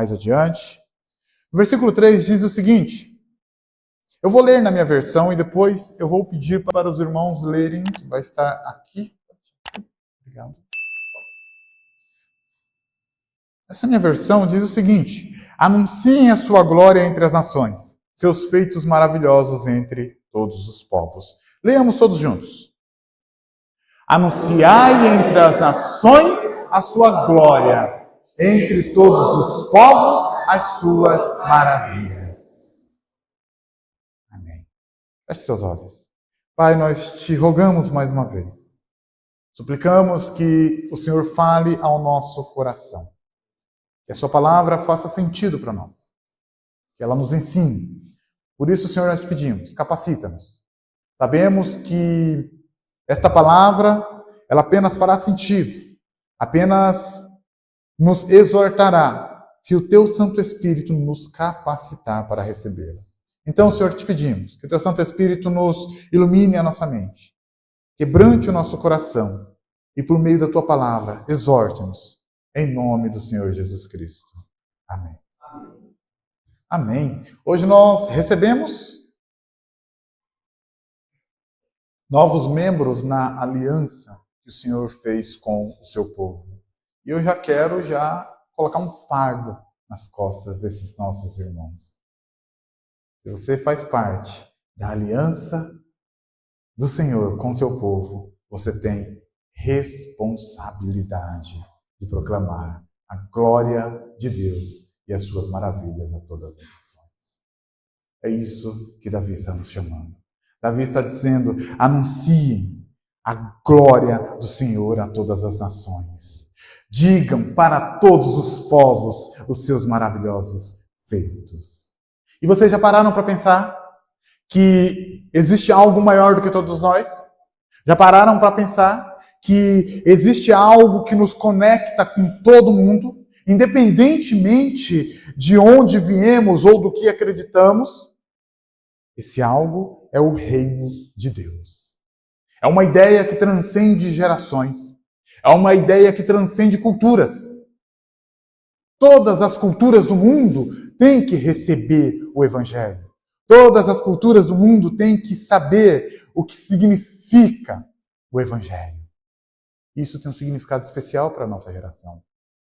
mais adiante. O versículo 3 diz o seguinte, eu vou ler na minha versão e depois eu vou pedir para os irmãos lerem, que vai estar aqui. Obrigado. Essa minha versão diz o seguinte, anunciem a sua glória entre as nações, seus feitos maravilhosos entre todos os povos. Leamos todos juntos. Anunciai entre as nações a sua glória, entre todos os povos as suas maravilhas. Amém. Feche seus olhos. Pai, nós te rogamos mais uma vez. Suplicamos que o Senhor fale ao nosso coração. Que a sua palavra faça sentido para nós. Que ela nos ensine. Por isso, Senhor, nós pedimos, capacita-nos. Sabemos que esta palavra, ela apenas fará sentido. Apenas nos exortará se o Teu Santo Espírito nos capacitar para recebê-la. Então, Senhor, te pedimos que o Teu Santo Espírito nos ilumine a nossa mente, quebrante o nosso coração e, por meio da Tua palavra, exorte-nos, em nome do Senhor Jesus Cristo. Amém. Amém. Hoje nós recebemos novos membros na aliança que o Senhor fez com o seu povo. E eu já quero colocar um fardo nas costas desses nossos irmãos. Se você faz parte da aliança do Senhor com o seu povo, você tem responsabilidade de proclamar a glória de Deus e as suas maravilhas a todas as nações. É isso que Davi está nos chamando. Davi está dizendo, anunciem a glória do Senhor a todas as nações. Digam para todos os povos os seus maravilhosos feitos. E vocês já pararam para pensar que existe algo maior do que todos nós? Já pararam para pensar que existe algo que nos conecta com todo mundo, independentemente de onde viemos ou do que acreditamos? Esse algo é o reino de Deus. É uma ideia que transcende gerações. É uma ideia que transcende culturas. Todas as culturas do mundo têm que receber o Evangelho. Todas as culturas do mundo têm que saber o que significa o Evangelho. Isso tem um significado especial para a nossa geração.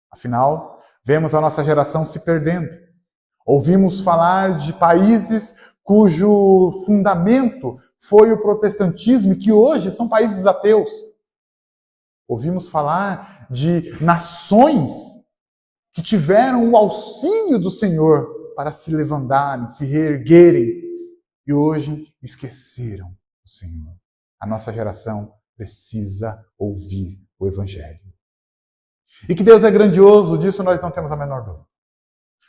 Afinal, vemos a nossa geração se perdendo. Ouvimos falar de países cujo fundamento foi o protestantismo e que hoje são países ateus. Ouvimos falar de nações que tiveram o auxílio do Senhor para se levantarem, se reerguerem e hoje esqueceram o Senhor. A nossa geração precisa ouvir o Evangelho. E que Deus é grandioso, disso nós não temos a menor dúvida.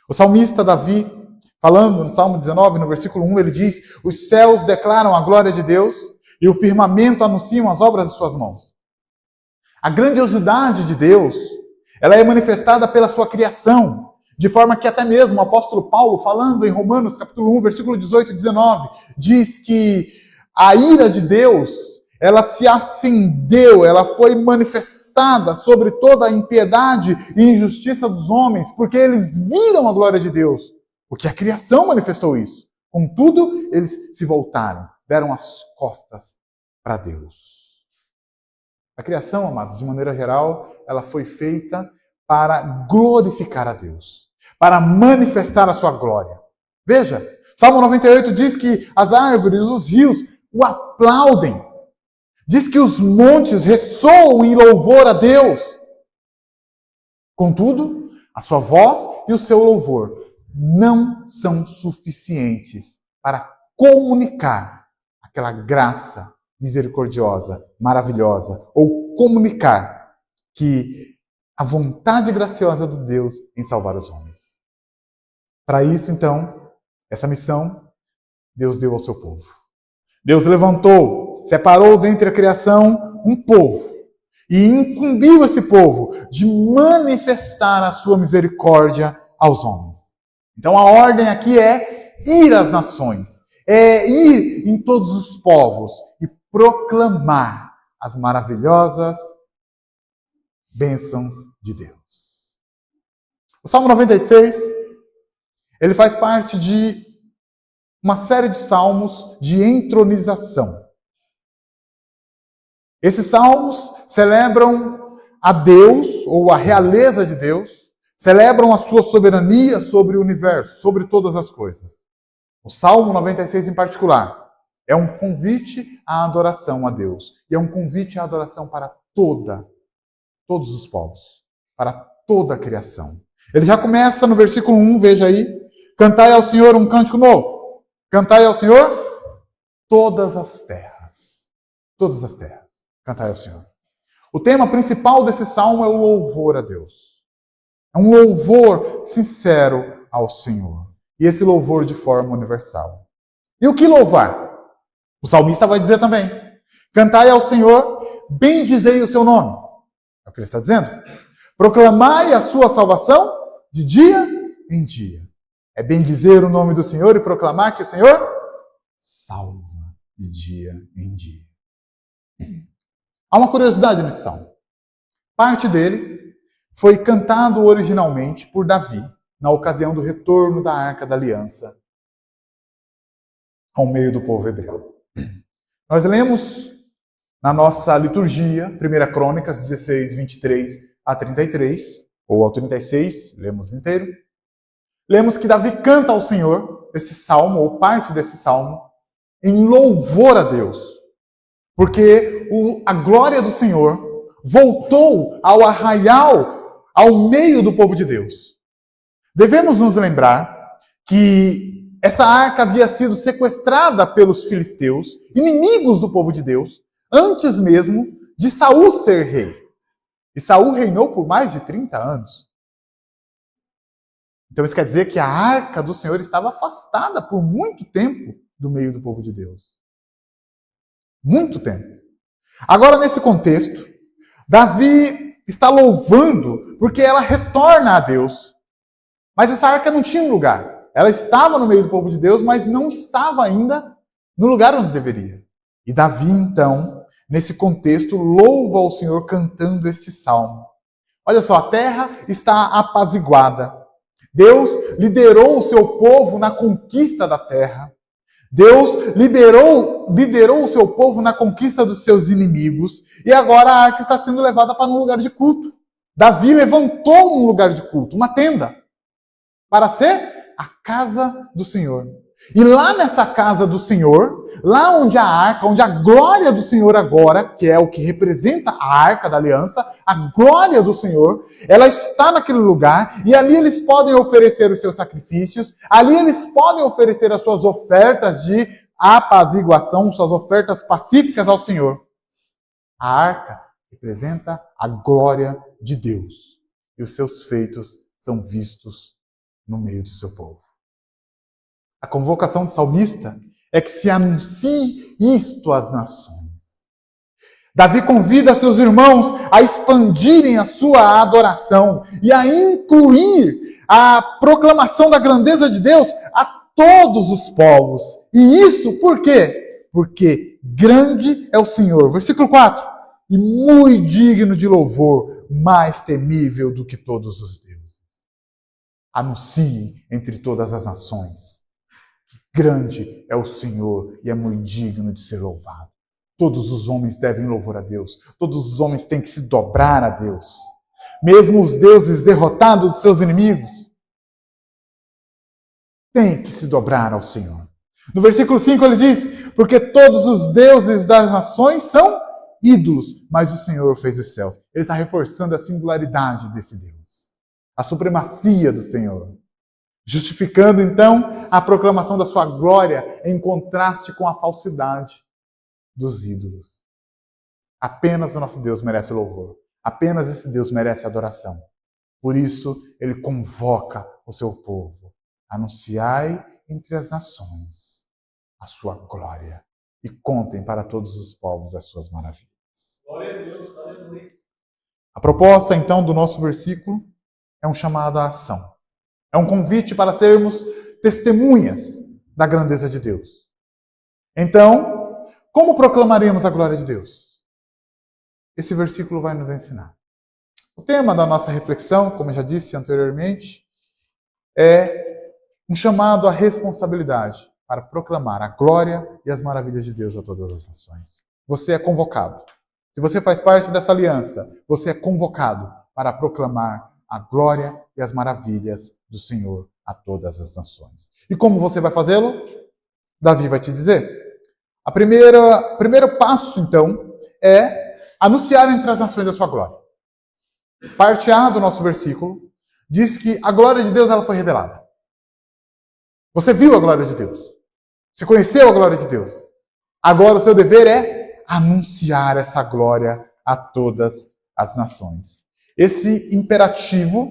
O salmista Davi, falando no Salmo 19, no versículo 1, ele diz, os céus declaram a glória de Deus e o firmamento anunciam as obras de suas mãos. A grandiosidade de Deus, ela é manifestada pela sua criação, de forma que até mesmo o apóstolo Paulo, falando em Romanos capítulo 1, versículo 18 e 19, diz que a ira de Deus, ela se acendeu, ela foi manifestada sobre toda a impiedade e injustiça dos homens, porque eles viram a glória de Deus, porque a criação manifestou isso. Contudo, eles se voltaram, deram as costas para Deus. A criação, amados, de maneira geral, ela foi feita para glorificar a Deus, para manifestar a sua glória. Veja, Salmo 98 diz que as árvores, os rios, o aplaudem. Diz que os montes ressoam em louvor a Deus. Contudo, a sua voz e o seu louvor não são suficientes para comunicar aquela graça misericordiosa, maravilhosa, ou comunicar que a vontade graciosa de Deus em salvar os homens. Para isso, então, essa missão, Deus deu ao seu povo. Deus levantou, separou dentre a criação um povo e incumbiu esse povo de manifestar a sua misericórdia aos homens. Então a ordem aqui é ir às nações, é ir em todos os povos e proclamar as maravilhosas bênçãos de Deus. O Salmo 96, ele faz parte de uma série de salmos de entronização. Esses salmos celebram a Deus, ou a realeza de Deus, celebram a sua soberania sobre o universo, sobre todas as coisas. O Salmo 96 em particular é um convite à adoração a Deus. E é um convite à adoração para todos os povos, para toda a criação. Ele já começa no versículo 1, veja aí. Cantai ao Senhor um cântico novo. Cantai ao Senhor todas as terras. Todas as terras. Cantai ao Senhor. O tema principal desse salmo é o louvor a Deus. É um louvor sincero ao Senhor. E esse louvor de forma universal. E o que louvar? O salmista vai dizer também. Cantai ao Senhor, bendizei o seu nome. É o que ele está dizendo. Proclamai a sua salvação de dia em dia. É bendizer o nome do Senhor e proclamar que o Senhor salva de dia em dia. Há uma curiosidade nesse salmo. Parte dele foi cantado originalmente por Davi, na ocasião do retorno da Arca da Aliança ao meio do povo hebreu. Nós lemos na nossa liturgia, 1 Crônicas 16, 23 a 33, ou ao 36, lemos inteiro. Lemos que Davi canta ao Senhor esse salmo, ou parte desse salmo, em louvor a Deus. Porque a glória do Senhor voltou ao arraial, ao meio do povo de Deus. Devemos nos lembrar que essa arca havia sido sequestrada pelos filisteus, inimigos do povo de Deus, antes mesmo de Saul ser rei. E Saul reinou por mais de 30 anos. Então isso quer dizer que a arca do Senhor estava afastada por muito tempo do meio do povo de Deus. Muito tempo. Agora, nesse contexto, Davi está louvando porque ela retorna a Deus. Mas essa arca não tinha um lugar. Ela estava no meio do povo de Deus, mas não estava ainda no lugar onde deveria. E Davi, então, nesse contexto, louva ao Senhor cantando este salmo. Olha só, a terra está apaziguada. Deus liderou o seu povo na conquista da terra. Deus liderou o seu povo na conquista dos seus inimigos. E agora a arca está sendo levada para um lugar de culto. Davi levantou um lugar de culto, uma tenda, para ser a casa do Senhor. E lá nessa casa do Senhor, lá onde a arca, onde a glória do Senhor agora, que é o que representa a arca da aliança, a glória do Senhor, ela está naquele lugar, e ali eles podem oferecer os seus sacrifícios, ali eles podem oferecer as suas ofertas de apaziguação, suas ofertas pacíficas ao Senhor. A arca representa a glória de Deus, e os seus feitos são vistos no meio do seu povo. A convocação do salmista é que se anuncie isto às nações. Davi convida seus irmãos a expandirem a sua adoração e a incluir a proclamação da grandeza de Deus a todos os povos. E isso por quê? Porque grande é o Senhor. Versículo 4. E muito digno de louvor, mais temível do que todos os deuses. Anunciem entre todas as nações. Grande é o Senhor e é muito digno de ser louvado. Todos os homens devem louvar a Deus. Todos os homens têm que se dobrar a Deus. Mesmo os deuses derrotados de seus inimigos têm que se dobrar ao Senhor. No versículo 5 ele diz, porque todos os deuses das nações são ídolos, mas o Senhor fez os céus. Ele está reforçando a singularidade desse Deus. A supremacia do Senhor. Justificando, então, a proclamação da sua glória em contraste com a falsidade dos ídolos. Apenas o nosso Deus merece louvor. Apenas esse Deus merece adoração. Por isso, ele convoca o seu povo. Anunciai entre as nações a sua glória e contem para todos os povos as suas maravilhas. Glória a Deus, aleluia. A proposta, então, do nosso versículo é um chamado à ação. É um convite para sermos testemunhas da grandeza de Deus. Então, como proclamaremos a glória de Deus? Esse versículo vai nos ensinar. O tema da nossa reflexão, como eu já disse anteriormente, é um chamado à responsabilidade para proclamar a glória e as maravilhas de Deus a todas as nações. Você é convocado. Se você faz parte dessa aliança, você é convocado para proclamar a glória e as maravilhas do Senhor a todas as nações. E como você vai fazê-lo? Davi vai te dizer. O primeiro passo, então, é anunciar entre as nações a sua glória. Parte A do nosso versículo diz que a glória de Deus ela foi revelada. Você viu a glória de Deus. Você conheceu a glória de Deus. Agora o seu dever é anunciar essa glória a todas as nações. Esse imperativo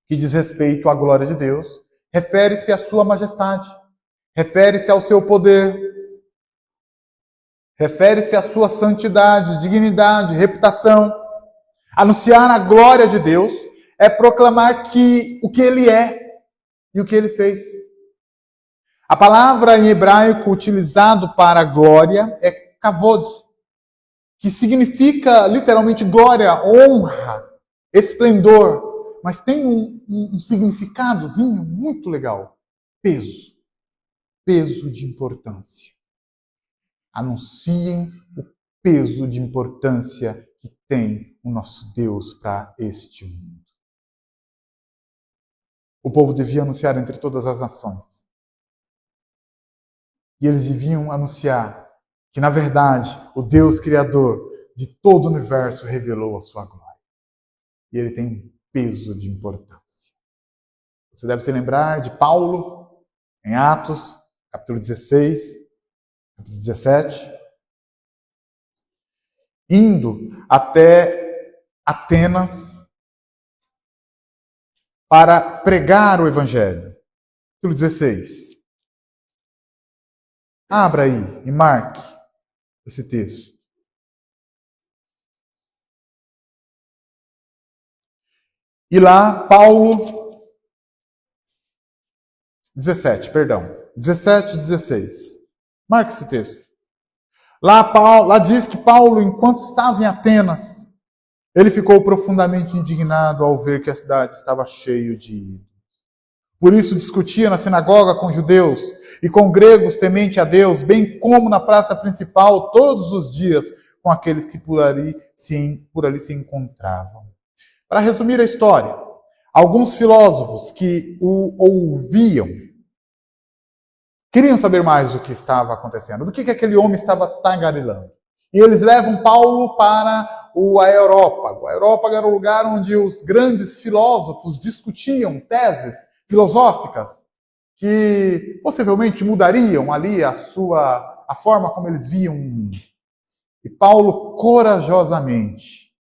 que diz respeito à glória de Deus refere-se à sua majestade, refere-se ao seu poder, refere-se à sua santidade, dignidade, reputação. Anunciar a glória de Deus é proclamar que o que Ele é e o que Ele fez. A palavra em hebraico utilizado para glória é kavod, que significa literalmente glória, honra, esplendor, mas tem um significadozinho muito legal. Peso. Peso de importância. Anunciem o peso de importância que tem o nosso Deus para este mundo. O povo devia anunciar entre todas as nações. E eles deviam anunciar que, na verdade, o Deus Criador de todo o universo revelou a sua glória. E ele tem um peso de importância. Você deve se lembrar de Paulo, em Atos, capítulo 16, capítulo 17, indo até Atenas para pregar o Evangelho. Capítulo 16. Abra aí e marque esse texto. E lá, Paulo, 17, 16. Marque esse texto. Lá diz que Paulo, enquanto estava em Atenas, ele ficou profundamente indignado ao ver que a cidade estava cheia de ídolos. Por isso discutia na sinagoga com judeus e com gregos temente a Deus, bem como na praça principal todos os dias com aqueles que por ali se encontravam. Para resumir a história, alguns filósofos que o ouviam queriam saber mais do que estava acontecendo, do que aquele homem estava tagarilando. E eles levam Paulo para o Areópago. O Areópago era o lugar onde os grandes filósofos discutiam teses filosóficas que possivelmente mudariam ali a forma como eles viam o mundo. E Paulo corajosamente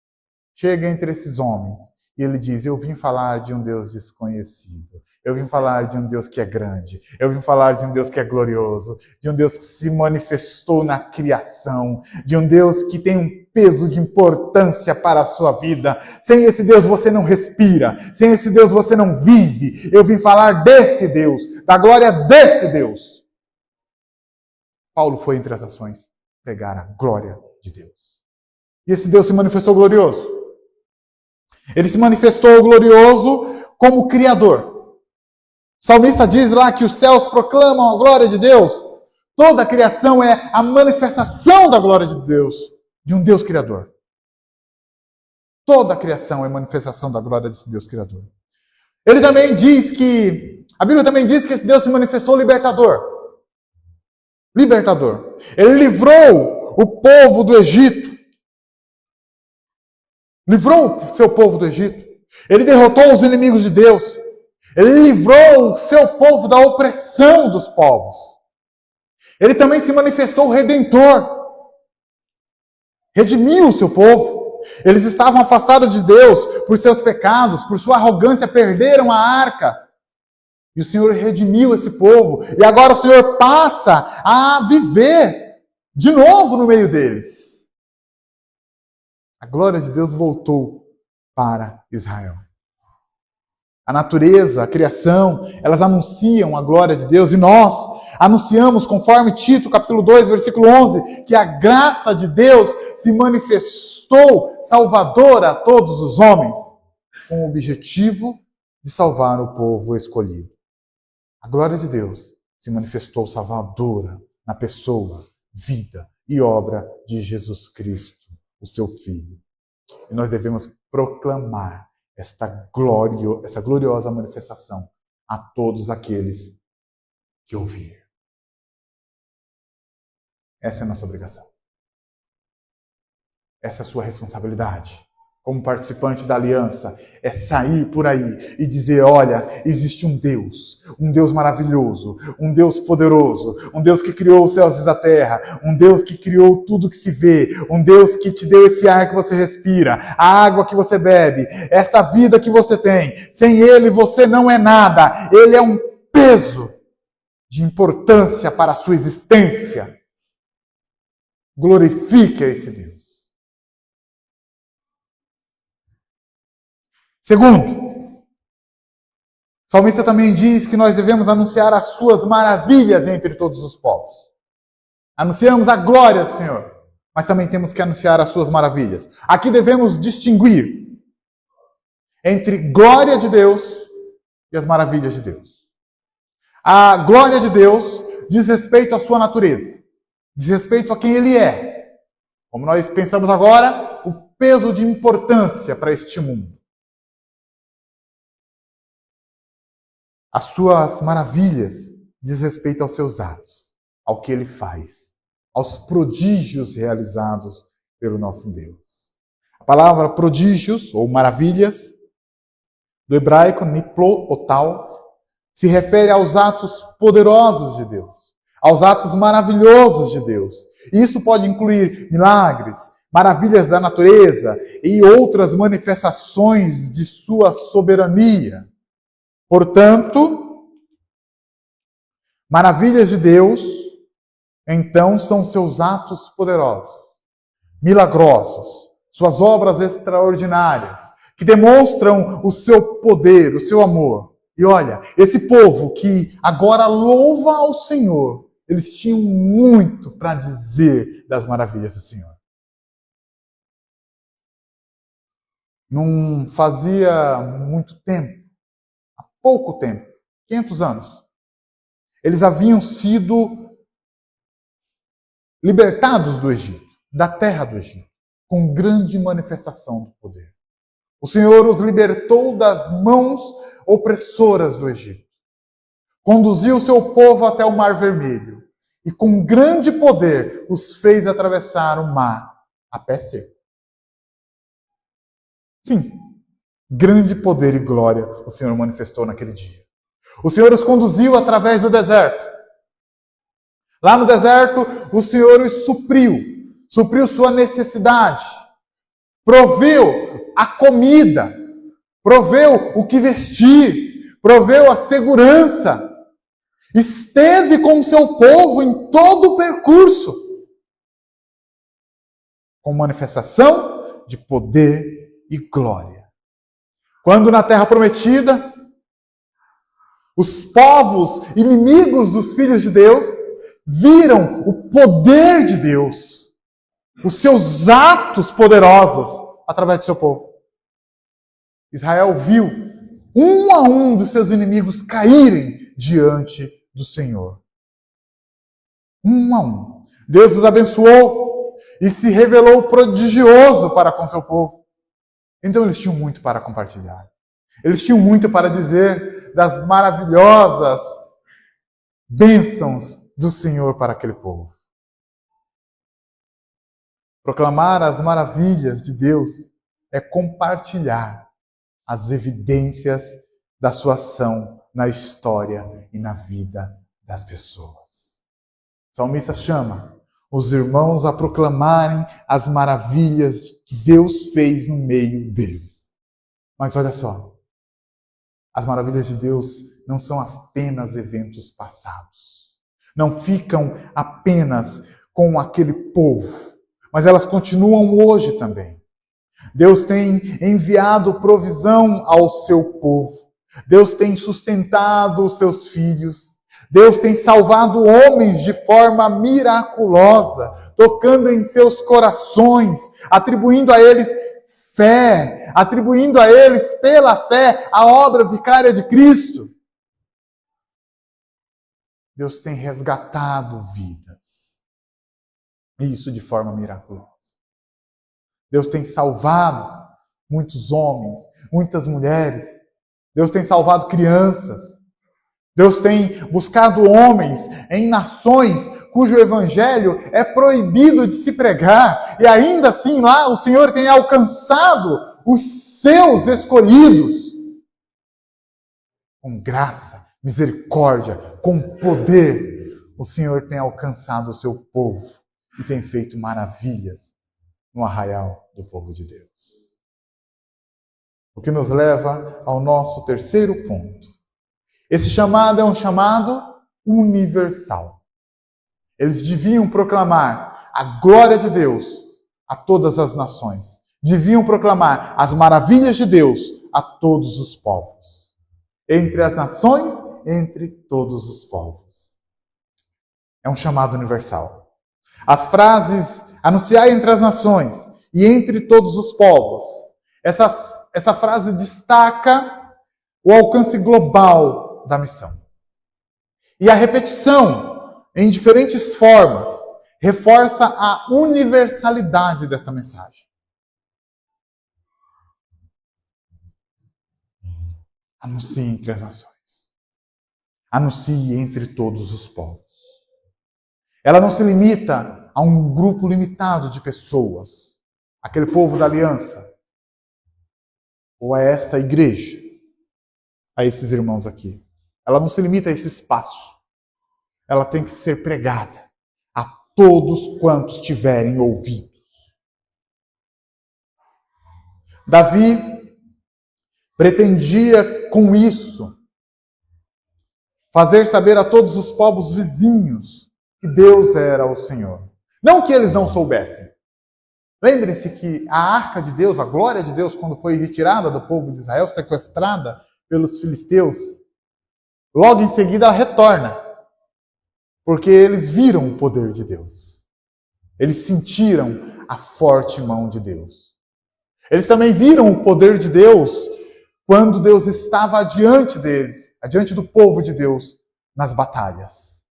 chega entre esses homens e ele diz: eu vim falar de um Deus desconhecido. Eu vim falar de um Deus que é grande. Eu vim falar de um Deus que é glorioso. De um Deus que se manifestou na criação. De um Deus que tem um peso de importância para a sua vida. Sem esse Deus você não respira. Sem esse Deus você não vive. Eu vim falar desse Deus. Da glória desse Deus. Paulo foi entre as nações pregar a glória de Deus. E esse Deus se manifestou glorioso. Ele se manifestou glorioso como Criador. O salmista diz lá que os céus proclamam a glória de Deus. Toda a criação é a manifestação da glória de Deus, de um Deus Criador. Toda a criação é manifestação da glória desse Deus Criador. Ele também diz que, a Bíblia também diz que esse Deus se manifestou libertador. Libertador. Ele livrou o povo do Egito. Livrou o seu povo do Egito. Ele derrotou os inimigos de Deus. Ele livrou o seu povo da opressão dos povos. Ele também se manifestou redentor. Redimiu o seu povo. Eles estavam afastados de Deus por seus pecados, por sua arrogância, perderam a arca. E o Senhor redimiu esse povo. E agora o Senhor passa a viver de novo no meio deles. A glória de Deus voltou para Israel. A natureza, a criação, elas anunciam a glória de Deus e nós anunciamos, conforme Tito, capítulo 2, versículo 11, que a graça de Deus se manifestou salvadora a todos os homens, com o objetivo de salvar o povo escolhido. A glória de Deus se manifestou salvadora na pessoa, vida e obra de Jesus Cristo, o seu Filho. E nós devemos proclamar essa gloriosa manifestação a todos aqueles que ouvirem. Essa é a nossa obrigação. Essa é a sua responsabilidade. Como participante da aliança, é sair por aí e dizer, olha, existe um Deus maravilhoso, um Deus poderoso, um Deus que criou os céus e a terra, um Deus que criou tudo que se vê, um Deus que te deu esse ar que você respira, a água que você bebe, esta vida que você tem. Sem Ele você não é nada. Ele é um peso de importância para a sua existência. Glorifique a esse Deus. Segundo, o salmista também diz que nós devemos anunciar as suas maravilhas entre todos os povos. Anunciamos a glória do Senhor, mas também temos que anunciar as suas maravilhas. Aqui devemos distinguir entre glória de Deus e as maravilhas de Deus. A glória de Deus diz respeito à sua natureza, diz respeito a quem Ele é. Como nós pensamos agora, o peso de importância para este mundo. As suas maravilhas diz respeito aos seus atos, ao que Ele faz, aos prodígios realizados pelo nosso Deus. A palavra prodígios ou maravilhas, do hebraico niplo otal, se refere aos atos poderosos de Deus, aos atos maravilhosos de Deus. E isso pode incluir milagres, maravilhas da natureza e outras manifestações de sua soberania. Portanto, maravilhas de Deus, então, são seus atos poderosos, milagrosos, suas obras extraordinárias, que demonstram o seu poder, o seu amor. E olha, esse povo que agora louva ao Senhor, eles tinham muito para dizer das maravilhas do Senhor. Não fazia muito tempo, pouco tempo, 500 anos, eles haviam sido libertados do Egito, da terra do Egito, com grande manifestação do poder. O Senhor os libertou das mãos opressoras do Egito, conduziu o seu povo até o Mar Vermelho e com grande poder os fez atravessar o mar a pé seco. Sim, grande poder e glória o Senhor manifestou naquele dia. O Senhor os conduziu através do deserto. Lá no deserto, o Senhor os supriu sua necessidade, proveu a comida, proveu o que vestir, proveu a segurança. Esteve com o seu povo em todo o percurso, com manifestação de poder e glória. Quando na terra prometida, os povos inimigos dos filhos de Deus viram o poder de Deus, os seus atos poderosos através do seu povo. Israel viu um a um dos seus inimigos caírem diante do Senhor. Um a um. Deus os abençoou e se revelou prodigioso para com seu povo. Então eles tinham muito para compartilhar. Eles tinham muito para dizer das maravilhosas bênçãos do Senhor para aquele povo. Proclamar as maravilhas de Deus é compartilhar as evidências da sua ação na história e na vida das pessoas. O salmista chama os irmãos a proclamarem as maravilhas que Deus fez no meio deles. Mas olha só, as maravilhas de Deus não são apenas eventos passados. Não ficam apenas com aquele povo, mas elas continuam hoje também. Deus tem enviado provisão ao seu povo. Deus tem sustentado os seus filhos. Deus tem salvado homens de forma miraculosa, tocando em seus corações, atribuindo a eles fé, atribuindo a eles, pela fé, a obra vicária de Cristo. Deus tem resgatado vidas. E isso de forma miraculosa. Deus tem salvado muitos homens, muitas mulheres. Deus tem salvado crianças. Deus tem buscado homens em nações cujo evangelho é proibido de se pregar. E ainda assim lá o Senhor tem alcançado os seus escolhidos. Com graça, misericórdia, com poder, o Senhor tem alcançado o seu povo e tem feito maravilhas no arraial do povo de Deus. O que nos leva ao nosso terceiro ponto. Esse chamado é um chamado universal. Eles deviam proclamar a glória de Deus a todas as nações. Deviam proclamar as maravilhas de Deus a todos os povos. Entre as nações, entre todos os povos. É um chamado universal. As frases anunciar entre as nações e entre todos os povos. Essa frase destaca o alcance global da missão. E a repetição, em diferentes formas, reforça a universalidade desta mensagem. Anuncie entre as nações. Anuncie entre todos os povos. Ela não se limita a um grupo limitado de pessoas, aquele povo da aliança, ou a esta igreja, a esses irmãos aqui. Ela não se limita a esse espaço. Ela tem que ser pregada a todos quantos tiverem ouvidos. Davi pretendia com isso fazer saber a todos os povos vizinhos que Deus era o Senhor. Não que eles não soubessem. Lembrem-se que a arca de Deus, a glória de Deus, quando foi retirada do povo de Israel, sequestrada pelos filisteus, logo em seguida ela retorna. Porque eles viram o poder de Deus. Eles sentiram a forte mão de Deus. Eles também viram o poder de Deus quando Deus estava adiante deles, adiante do povo de Deus, nas batalhas.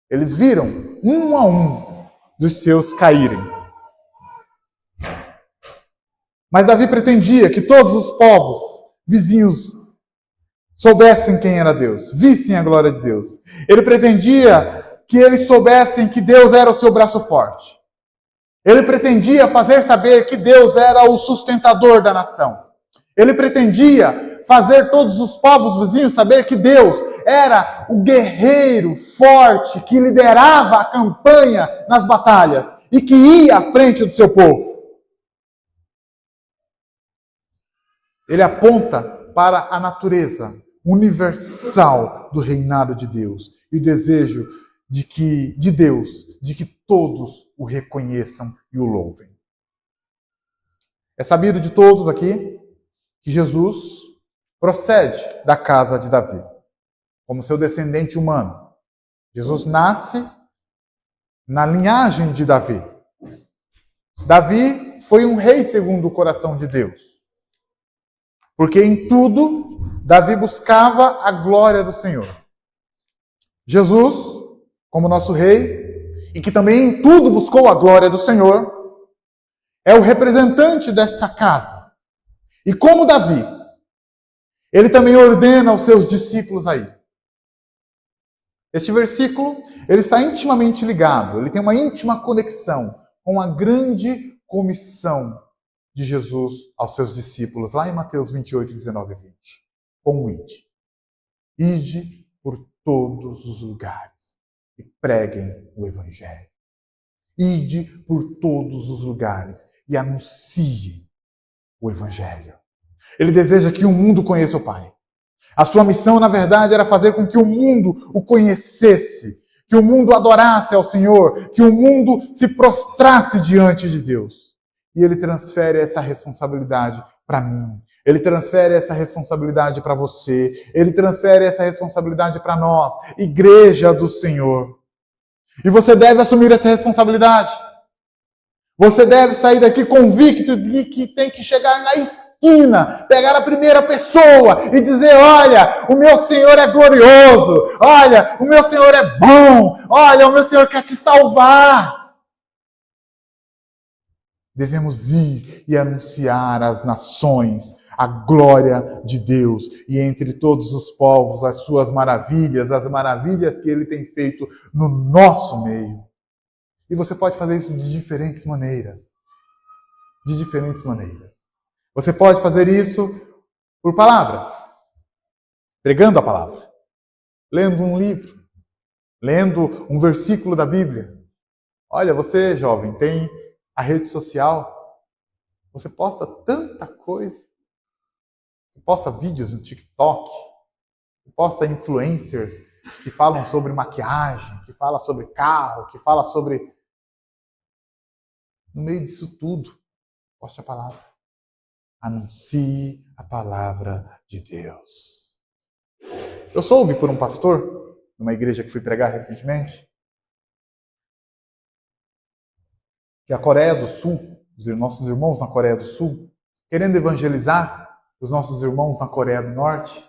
Eles viram, um a um, dos seus caírem. Mas Davi pretendia que todos os povos vizinhos soubessem quem era Deus, vissem a glória de Deus. Ele pretendia que eles soubessem que Deus era o seu braço forte. Ele pretendia fazer saber que Deus era o sustentador da nação. Ele pretendia fazer todos os povos vizinhos saber que Deus era o guerreiro forte que liderava a campanha nas batalhas e que ia à frente do seu povo. Ele aponta para a natureza universal do reinado de Deus e o desejo de Deus de que todos o reconheçam e o louvem. É sabido de todos aqui que Jesus procede da casa de Davi, como seu descendente humano. Jesus nasce na linhagem de Davi. Davi foi um rei segundo o coração de Deus. Porque em tudo, Davi buscava a glória do Senhor. Jesus, como nosso rei, e que também em tudo buscou a glória do Senhor, é o representante desta casa. E como Davi, ele também ordena aos seus discípulos a ir. Este versículo, ele está intimamente ligado, ele tem uma íntima conexão com a grande comissão de Jesus aos seus discípulos, lá em Mateus 28, 19 e 20. Como ide. Ide por todos os lugares e preguem o Evangelho. Ide por todos os lugares e anunciem o Evangelho. Ele deseja que o mundo conheça o Pai. A sua missão, na verdade, era fazer com que o mundo o conhecesse, que o mundo adorasse ao Senhor, que o mundo se prostrasse diante de Deus. E ele transfere essa responsabilidade para mim, Ele transfere essa responsabilidade para você. Ele transfere essa responsabilidade para nós, igreja do Senhor. E você deve assumir essa responsabilidade. Você deve sair daqui convicto de que tem que chegar na esquina, pegar a primeira pessoa e dizer: olha, o meu Senhor é glorioso. Olha, o meu Senhor é bom. Olha, o meu Senhor quer te salvar. Devemos ir e anunciar às nações a glória de Deus e entre todos os povos as suas maravilhas, as maravilhas que Ele tem feito no nosso meio. E você pode fazer isso de diferentes maneiras. De diferentes maneiras. Você pode fazer isso por palavras, pregando a palavra, lendo um livro, lendo um versículo da Bíblia. Olha, você, jovem, tem a rede social, você posta tanta coisa. Você posta vídeos no TikTok, você posta influencers que falam sobre maquiagem, que falam sobre carro, que falam sobre... No meio disso tudo, poste a palavra. Anuncie a palavra de Deus. Eu soube por um pastor, numa igreja que fui pregar recentemente, que a Coreia do Sul, os nossos irmãos na Coreia do Sul, querendo evangelizar os nossos irmãos na Coreia do Norte,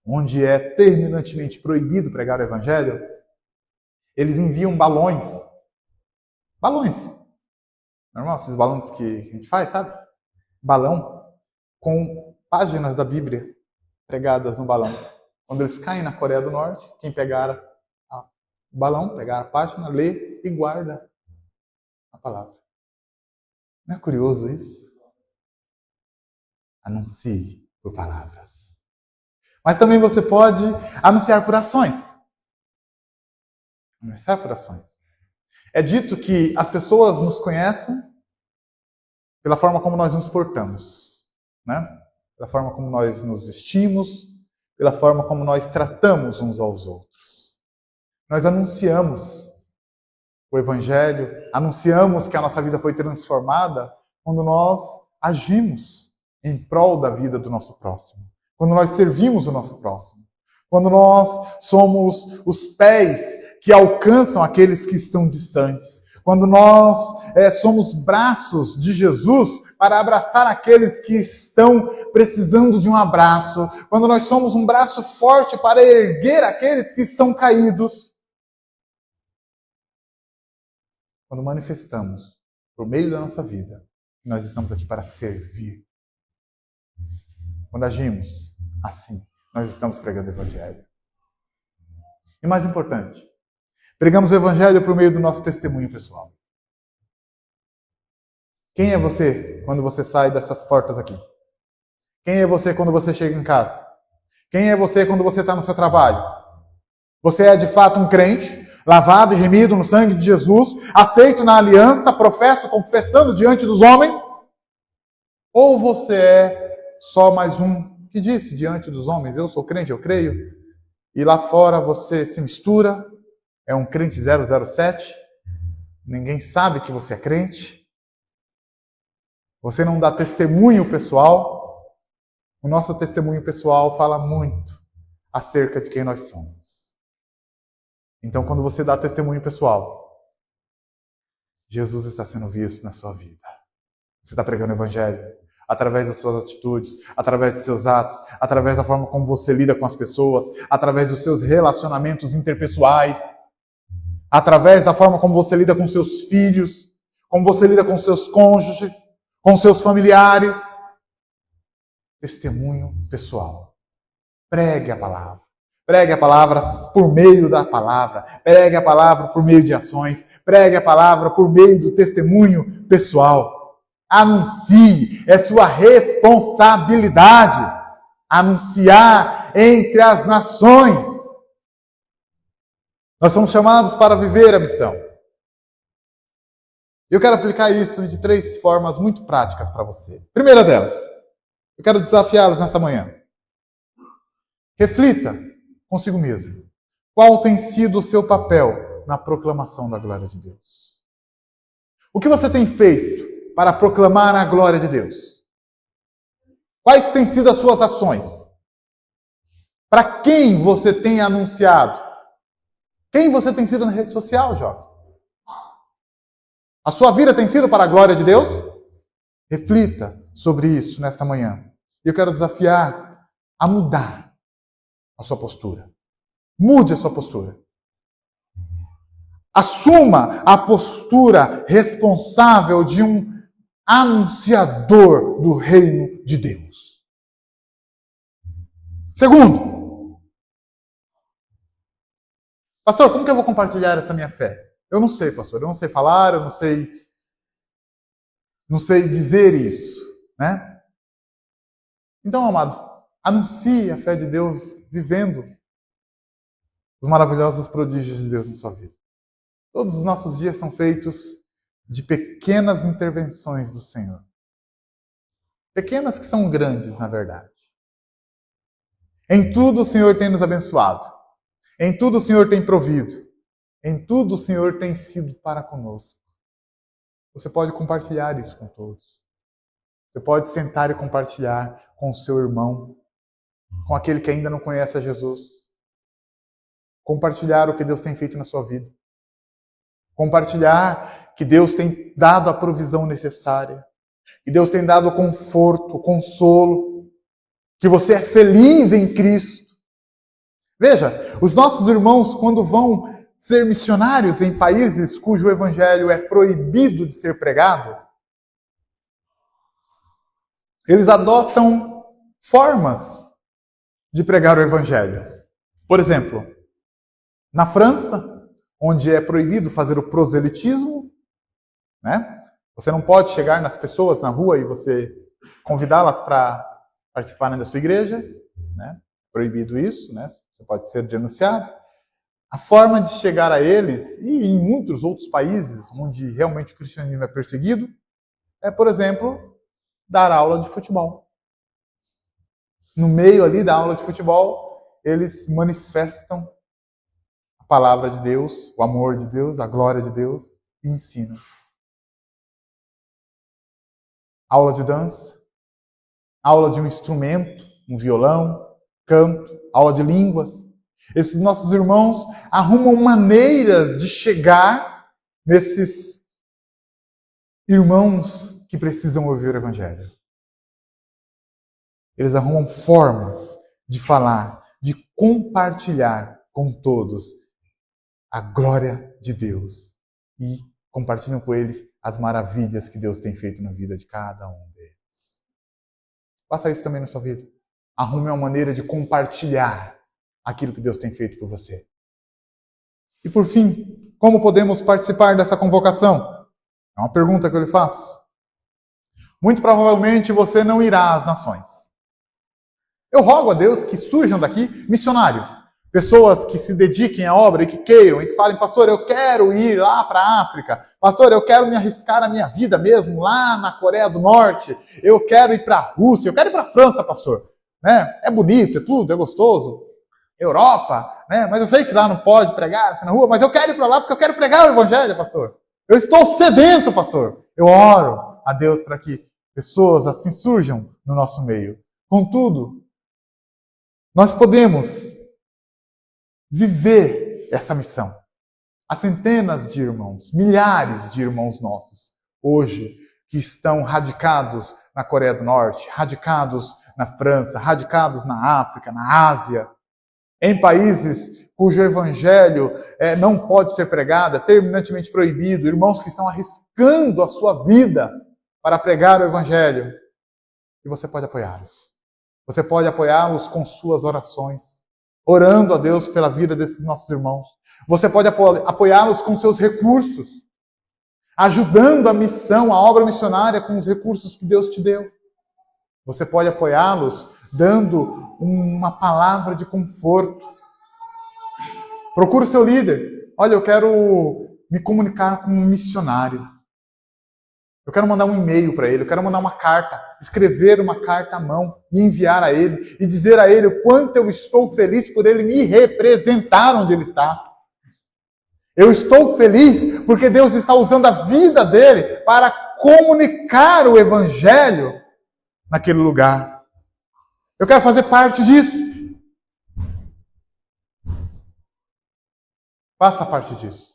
onde é terminantemente proibido pregar o evangelho, eles enviam balões. Balões. Normal, esses balões que a gente faz, sabe? Balão com páginas da Bíblia pregadas no balão. Quando eles caem na Coreia do Norte, quem pegar o balão, pegar a página, lê e guarda a palavra. Não é curioso isso? Anuncie por palavras. Mas também você pode anunciar por ações. Anunciar por ações. É dito que as pessoas nos conhecem pela forma como nós nos portamos, né? Pela forma como nós nos vestimos, pela forma como nós tratamos uns aos outros. Nós anunciamos o Evangelho, anunciamos que a nossa vida foi transformada quando nós agimos em prol da vida do nosso próximo, quando nós servimos o nosso próximo, quando nós somos os pés que alcançam aqueles que estão distantes, quando nós somos braços de Jesus para abraçar aqueles que estão precisando de um abraço, quando nós somos um braço forte para erguer aqueles que estão caídos, quando manifestamos por meio da nossa vida que nós estamos aqui para servir. Quando agimos assim, nós estamos pregando o Evangelho. E mais importante, pregamos o Evangelho por meio do nosso testemunho pessoal. Quem é você quando você sai dessas portas aqui? Quem é você quando você chega em casa? Quem é você quando você está no seu trabalho? Você é de fato um crente, lavado e remido no sangue de Jesus, aceito na aliança, professo, confessando diante dos homens? Ou você é só mais um que disse diante dos homens: eu sou crente, eu creio, e lá fora você se mistura, é um crente 007, ninguém sabe que você é crente, você não dá testemunho pessoal. O nosso testemunho pessoal fala muito acerca de quem nós somos. Então, quando você dá testemunho pessoal, Jesus está sendo visto na sua vida. Você está pregando o Evangelho através das suas atitudes, através dos seus atos, através da forma como você lida com as pessoas, através dos seus relacionamentos interpessoais, através da forma como você lida com seus filhos, como você lida com seus cônjuges, com seus familiares. Testemunho pessoal. Pregue a palavra. Pregue a palavra por meio da palavra. Pregue a palavra por meio de ações. Pregue a palavra por meio do testemunho pessoal. Anuncie, é sua responsabilidade anunciar entre as nações. Nós somos chamados para viver a missão. Eu quero aplicar isso de 3 formas muito práticas para você. Primeira delas, eu quero desafiá-los nessa manhã. Reflita consigo mesmo. Qual tem sido o seu papel na proclamação da glória de Deus? O que você tem feito para proclamar a glória de Deus? Quais têm sido as suas ações? Para quem você tem anunciado? Quem você tem sido na rede social, jovem? A sua vida tem sido para a glória de Deus? Reflita sobre isso nesta manhã. E eu quero desafiar a mudar a sua postura. Mude a sua postura. Assuma a postura responsável de um anunciador do reino de Deus. Segundo, pastor, como que eu vou compartilhar essa minha fé? Eu não sei, pastor, eu não sei falar, eu não sei dizer isso, né? Então, amado, anuncie a fé de Deus vivendo os maravilhosos prodígios de Deus na sua vida. Todos os nossos dias são feitos de pequenas intervenções do Senhor. Pequenas que são grandes, na verdade. Em tudo o Senhor tem nos abençoado. Em tudo o Senhor tem provido. Em tudo o Senhor tem sido para conosco. Você pode compartilhar isso com todos. Você pode sentar e compartilhar com o seu irmão, com aquele que ainda não conhece a Jesus. Compartilhar o que Deus tem feito na sua vida. Compartilhar que Deus tem dado a provisão necessária. Que Deus tem dado o conforto, o consolo. Que você é feliz em Cristo. Veja, os nossos irmãos, quando vão ser missionários em países cujo evangelho é proibido de ser pregado, eles adotam formas de pregar o evangelho. Por exemplo, na França, onde é proibido fazer o proselitismo, né? Você não pode chegar nas pessoas na rua e você convidá-las para participarem da sua igreja, né? Proibido isso, né? Você pode ser denunciado. A forma de chegar a eles, e em muitos outros países onde realmente o cristianismo é perseguido, é, por exemplo, dar aula de futebol. No meio ali da aula de futebol, eles manifestam a palavra de Deus, o amor de Deus, a glória de Deus, e ensinam. Aula de dança, aula de um instrumento, um violão, canto, aula de línguas. Esses nossos irmãos arrumam maneiras de chegar nesses irmãos que precisam ouvir o evangelho. Eles arrumam formas de falar, de compartilhar com todos a glória de Deus. E compartilham com eles as maravilhas que Deus tem feito na vida de cada um deles. Faça isso também na sua vida. Arrume uma maneira de compartilhar aquilo que Deus tem feito por você. E por fim, como podemos participar dessa convocação? É uma pergunta que eu lhe faço. Muito provavelmente você não irá às nações. Eu rogo a Deus que surjam daqui missionários. Pessoas que se dediquem à obra e que queiram, e que falem, pastor, eu quero ir lá para a África. Pastor, eu quero me arriscar a minha vida mesmo lá na Coreia do Norte. Eu quero ir para a Rússia, eu quero ir para a França, pastor. Né? É bonito, é tudo, é gostoso. Europa, né? Mas eu sei que lá não pode pregar assim, na rua, mas eu quero ir para lá porque eu quero pregar o evangelho, pastor. Eu estou sedento, pastor. Eu oro a Deus para que pessoas assim surjam no nosso meio. Contudo, nós podemos viver essa missão. Há centenas de irmãos, milhares de irmãos nossos, hoje, que estão radicados na Coreia do Norte, radicados na França, radicados na África, na Ásia, em países cujo evangelho não pode ser pregado, é terminantemente proibido, irmãos que estão arriscando a sua vida para pregar o evangelho. E você pode apoiá-los. Você pode apoiá-los com suas orações, orando a Deus pela vida desses nossos irmãos. Você pode apoiá-los com seus recursos, ajudando a missão, a obra missionária com os recursos que Deus te deu. Você pode apoiá-los dando uma palavra de conforto. Procure o seu líder. Olha, eu quero me comunicar com um missionário. Eu quero mandar um e-mail para ele, eu quero mandar uma carta, escrever uma carta à mão e enviar a ele e dizer a ele o quanto eu estou feliz por ele me representar onde ele está. Eu estou feliz porque Deus está usando a vida dele para comunicar o evangelho naquele lugar. Eu quero fazer parte disso. Faça parte disso.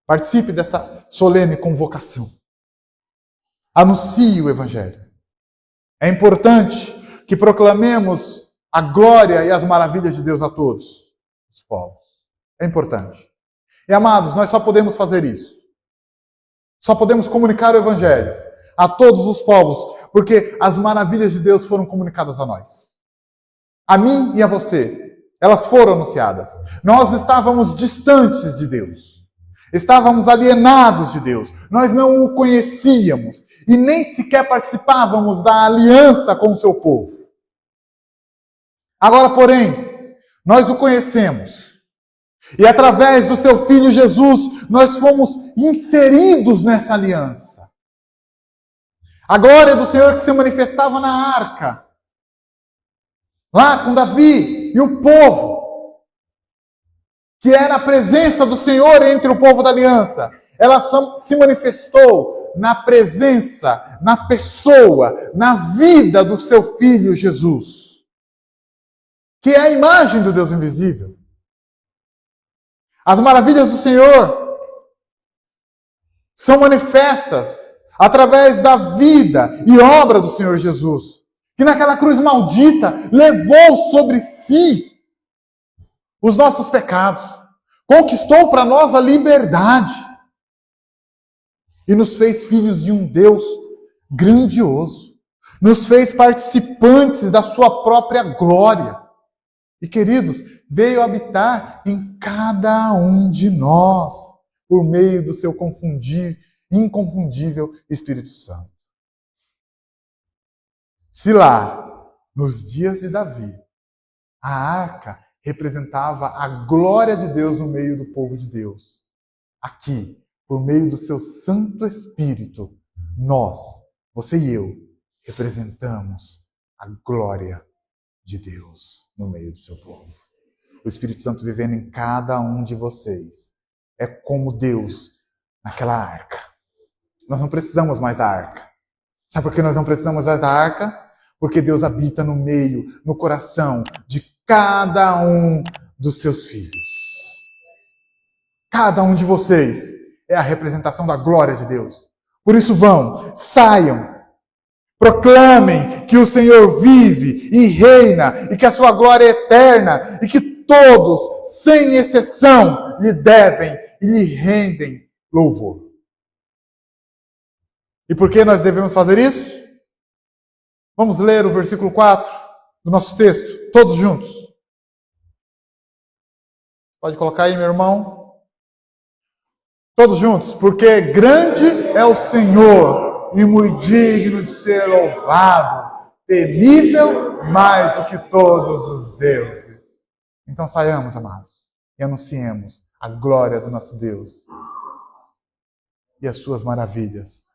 Participe desta solene convocação. Anuncie o Evangelho. É importante que proclamemos a glória e as maravilhas de Deus a todos os povos. É importante. E amados, nós só podemos fazer isso. Só podemos comunicar o Evangelho a todos os povos, porque as maravilhas de Deus foram comunicadas a nós. A mim e a você. Elas foram anunciadas. Nós estávamos distantes de Deus. Estávamos alienados de Deus. Nós não o conhecíamos. E nem sequer participávamos da aliança com o seu povo. Agora, porém, nós o conhecemos. E através do seu Filho Jesus, nós fomos inseridos nessa aliança. A glória do Senhor que se manifestava na arca. Lá com Davi e o povo, que era a presença do Senhor entre o povo da aliança, ela se manifestou na presença, na pessoa, na vida do seu Filho Jesus, que é a imagem do Deus invisível. As maravilhas do Senhor são manifestas através da vida e obra do Senhor Jesus, que naquela cruz maldita levou sobre si os nossos pecados, conquistou para nós a liberdade e nos fez filhos de um Deus grandioso, nos fez participantes da sua própria glória. E queridos, veio habitar em cada um de nós por meio do seu inconfundível Espírito Santo. Se lá, nos dias de Davi, a arca representava a glória de Deus no meio do povo de Deus, aqui, por meio do seu Santo Espírito, nós, você e eu, representamos a glória de Deus no meio do seu povo. O Espírito Santo vivendo em cada um de vocês é como Deus naquela arca. Nós não precisamos mais da arca. Sabe por que nós não precisamos mais da arca? Porque Deus habita no meio, no coração de cada um dos seus filhos. Cada um de vocês é a representação da glória de Deus. Por isso vão, saiam, proclamem que o Senhor vive e reina e que a sua glória é eterna e que todos, sem exceção, lhe devem e lhe rendem louvor. E por que nós devemos fazer isso? Vamos ler o versículo 4 do nosso texto, todos juntos. Pode colocar aí, meu irmão. Todos juntos. Porque grande é o Senhor e muito digno de ser louvado, temível mais do que todos os deuses. Então saiamos, amados, e anunciemos a glória do nosso Deus e as suas maravilhas